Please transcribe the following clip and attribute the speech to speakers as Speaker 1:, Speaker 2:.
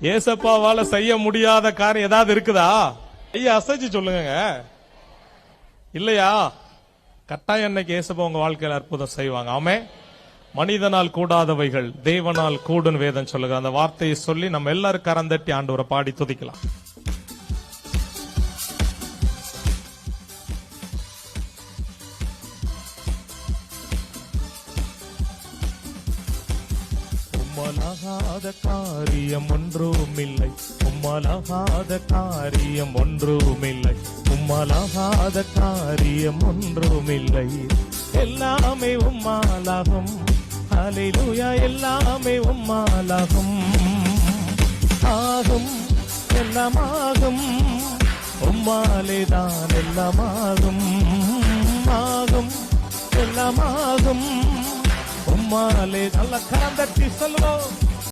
Speaker 1: ஏசப்பாவால செய்ய முடியாத காரியம் ஏதாவது இருக்குதா? ஐயா அசைச்சு சொல்லுங்க. இல்லையா? கட்டாயம் இன்னைக்கு ஏசப்பா உங்க வாழ்க்கையில அற்புதம் செய்வாங்க. ஆமே. மனிதனால் கூடாதவைகள் தேவனால் கூடும் வேதம் சொல்லுங்க. அந்த வார்த்தையை சொல்லி நம்ம எல்லாரும் கரந்தட்டி ஆண்டவரை பாடி துதிக்கலாம். உம்மலாகாத காரியம் ஒன்றுமில்லை, உம்மலாகாத காரியம் ஒன்றுமில்லை, உம்மலாகாத காரியம் ஒன்றுமில்லை. எல்லாமே உம்மாலாகும். ஹல்லேலூயா. எல்லாமே உம்மாலாகும். ஆகும், எல்லாமாகும். உம்மாலேதான் எல்லாமாகும். ஆகும், எல்லாமாகும். உம்மாலே நல்ல கரம் தட்டி சொல்லுவோம்.